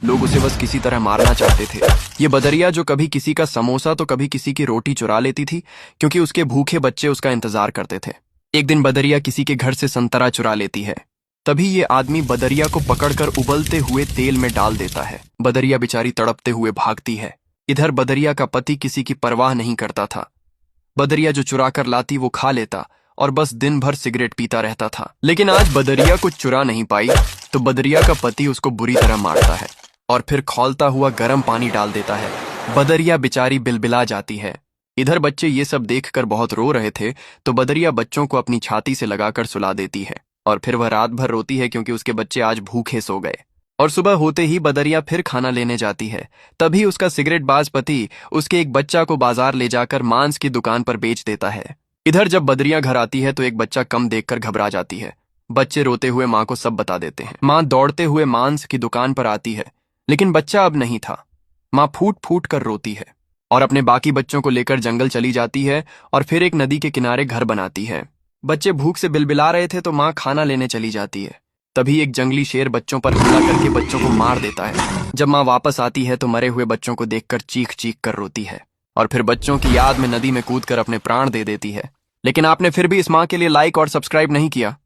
लोग उसे बस किसी तरह मारना चाहते थे। ये बदरिया जो कभी किसी का समोसा तो कभी किसी की रोटी चुरा लेती थी, क्योंकि उसके भूखे बच्चे उसका इंतजार करते थे। एक दिन बदरिया किसी के घर से संतरा चुरा लेती है। तभी ये आदमी बदरिया को पकड़कर उबलते हुए तेल में डाल देता है। बदरिया बेचारी तड़पते हुए भागती है। इधर बदरिया का पति किसी की परवाह नहीं करता था। बदरिया जो चुरा कर लाती वो खा लेता और बस दिन भर सिगरेट पीता रहता था। लेकिन आज बदरिया कुछ चुरा नहीं पाई, तो बदरिया का पति उसको बुरी तरह मारता है और फिर खौलता हुआ गर्म पानी डाल देता है। बदरिया बेचारी बिलबिला जाती है। इधर बच्चे ये सब देखकर बहुत रो रहे थे, तो बदरिया बच्चों को अपनी छाती से लगाकर सुला देती है और फिर वह रात भर रोती है, क्योंकि उसके बच्चे आज भूखे सो गए। और सुबह होते ही बदरिया फिर खाना लेने जाती है। तभी उसका सिगरेट बाज पति उसके एक बच्चा को बाजार ले जाकर मांस की दुकान पर बेच देता है। इधर जब बदरिया घर आती है तो एक बच्चा कम देखकर घबरा जाती है। बच्चे रोते हुए माँ को सब बता देते हैं। माँ दौड़ते हुए मांस की दुकान पर आती है, लेकिन बच्चा अब नहीं था। माँ फूट फूट कर रोती है और अपने बाकी बच्चों को लेकर जंगल चली जाती है और फिर एक नदी के किनारे घर बनाती है। बच्चे भूख से बिलबिला रहे थे, तो माँ खाना लेने चली जाती है। तभी एक जंगली शेर बच्चों पर हमला करके बच्चों को मार देता है। जब माँ वापस आती है तो मरे हुए बच्चों को देखकर चीख चीख कर रोती है और फिर बच्चों की याद में नदी में कूदकर अपने प्राण दे देती है। लेकिन आपने फिर भी इस माँ के लिए लाइक और सब्सक्राइब नहीं किया।